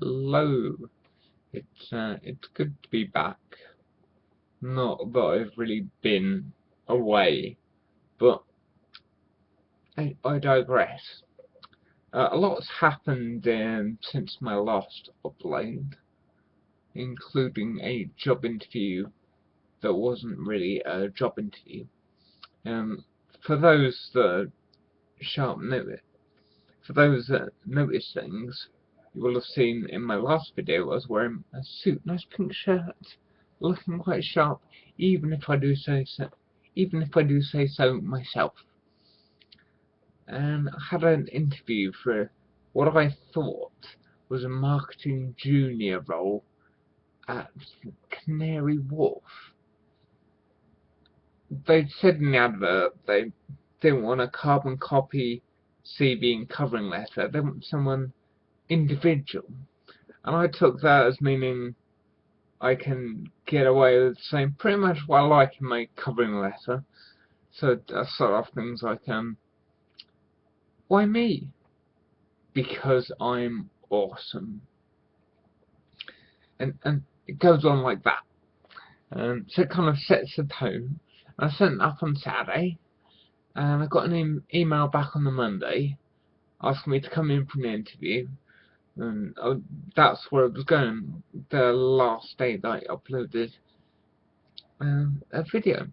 Hello. It's good to be back. Not that I've really been away, but I digress. A lot's happened since my last upload, including a job interview that wasn't really a job interview. Um, for those that for those that notice things, you will have seen in my last video I was wearing a suit, nice pink shirt, looking quite sharp, even if I do say so myself. And I had an interview for what I thought was a marketing junior role at Canary Wharf. They'd said in the advert they didn't want a carbon copy CV and covering letter, they want someone individual. And I took that as meaning I can get away with saying pretty much what I like in my covering letter. So I start off things like, why me? Because I'm awesome. And it goes on like that. So it kind of sets the tone. I sent it up on Saturday, and I got an email back on the Monday asking me to come in for an interview. And that's where it was going. The last day that I uploaded a video.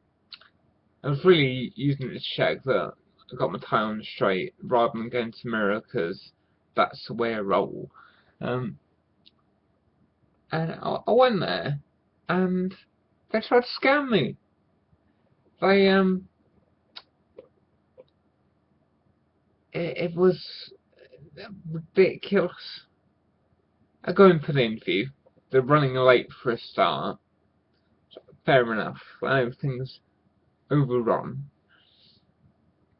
I was really using it to check that I got my tie on straight rather than going to the mirror, because that's the way I roll. And I went there, and they tried to scam me. They it was ridiculous. I go in for the interview. They're running late for a start. Fair enough. Everything's overrun.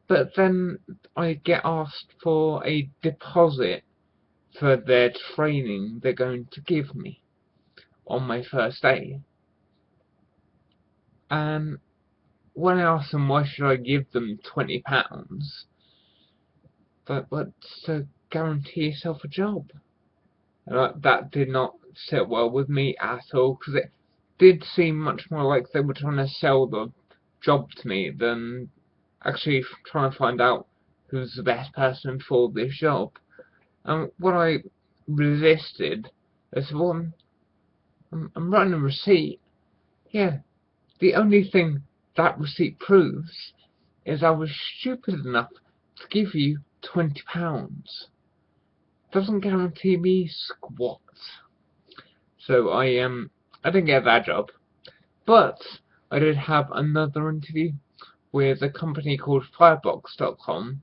But then I get asked for a deposit for their training they're going to give me on my first day. And when I asked them why should I give them £20, but to guarantee yourself a job. And that did not sit well with me at all, because it did seem much more like they were trying to sell the job to me than actually trying to find out who's the best person for this job. And what I resisted, I said, well, I'm writing a receipt. Yeah, the only thing that receipt proves is I was stupid enough to give you £20. Doesn't guarantee me squat. So I didn't get that job, but I did have another interview with a company called Firebox.com.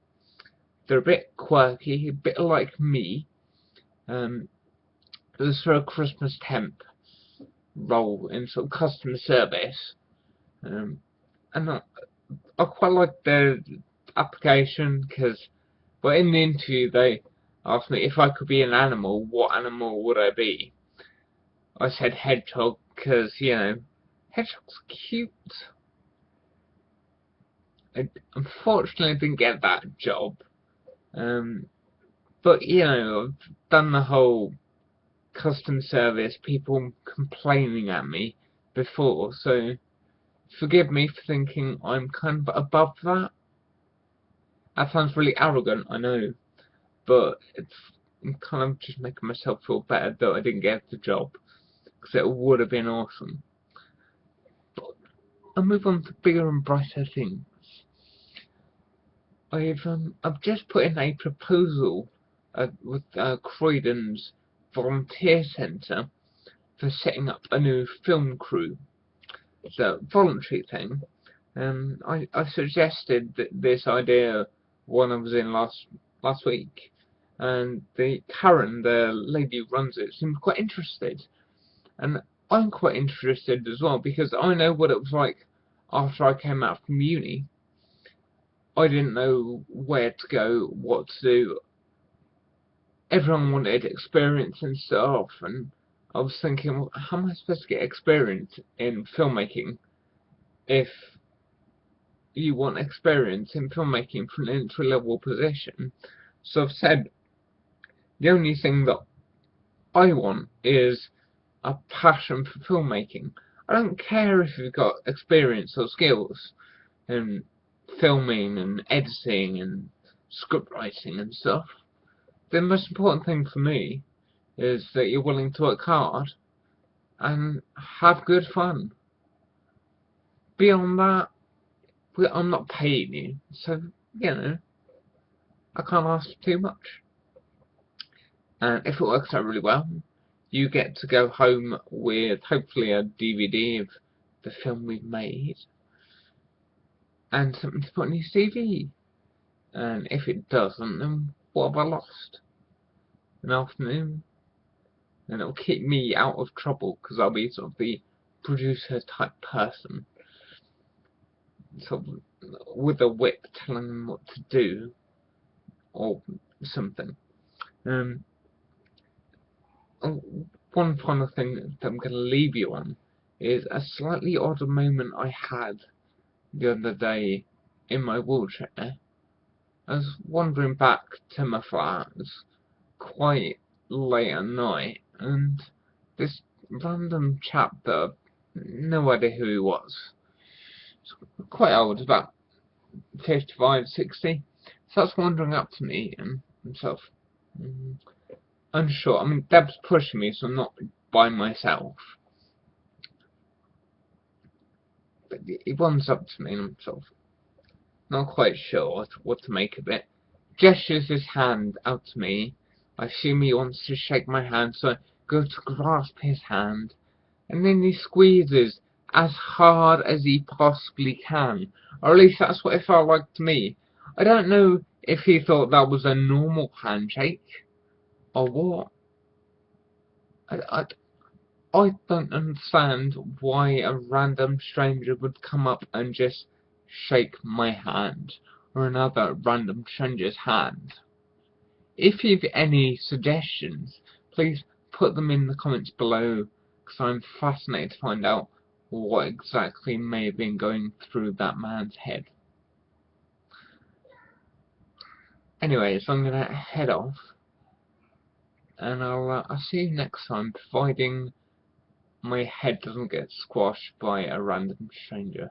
They're a bit quirky, a bit like me. It was for a Christmas temp role in sort of customer service, and I quite liked their application, because, well, in the interview they asked me if I could be an animal, what animal would I be? I said hedgehog, because, you know, hedgehog's cute. I unfortunately didn't get that job, but, you know, I've done the whole customer service, people complaining at me before, so forgive me for thinking I'm kind of above that. That sounds really arrogant, I know, but I'm kind of just making myself feel better that I didn't get the job, because it would have been awesome. But I'll move on to bigger and brighter things. I've just put in a proposal with Croydon's Volunteer Centre for setting up a new film crew. It's a voluntary thing. I suggested this idea when I was in last week, and Karen, the lady who runs it, seemed quite interested, and I'm quite interested as well, because I know what it was like after I came out from uni. I didn't know where to go, what to do. Everyone wanted experience and stuff, and I was thinking, well, how am I supposed to get experience in filmmaking if you want experience in filmmaking from an entry-level position? So I've said the only thing that I want is a passion for filmmaking. I don't care if you've got experience or skills in filming and editing and script writing and stuff. The most important thing for me is that you're willing to work hard and have good fun. Beyond that, I'm not paying you, so, you know, I can't ask for too much. And if it works out really well, you get to go home with hopefully a DVD of the film we've made and something to put on your CV. And if it doesn't, then what have I lost? An afternoon? And it'll keep me out of trouble because I'll be sort of the producer type person, sort of with a whip telling them what to do or something. One final thing that I'm going to leave you on is a slightly odd moment I had the other day in my wheelchair. I was wandering back to my flat. It was quite late at night, and this random chap that I no idea who he was. Quite old, about 55, 60. Starts wandering up to me and himself. Unsure. I mean, Deb's pushing me, so I'm not by myself. But he runs up to me and I'm sort of not quite sure what to make of it. Gestures his hand out to me. I assume he wants to shake my hand, so I go to grasp his hand. And then he squeezes as hard as he possibly can. Or at least that's what it felt like to me. I don't know if he thought that was a normal handshake or what. I don't understand why a random stranger would come up and just shake my hand or another random stranger's hand. If you've any suggestions, please put them in the comments below, because I'm fascinated to find out what exactly may have been going through that man's head. Anyways, I'm going to head off, and I'll see you next time, providing my head doesn't get squashed by a random stranger.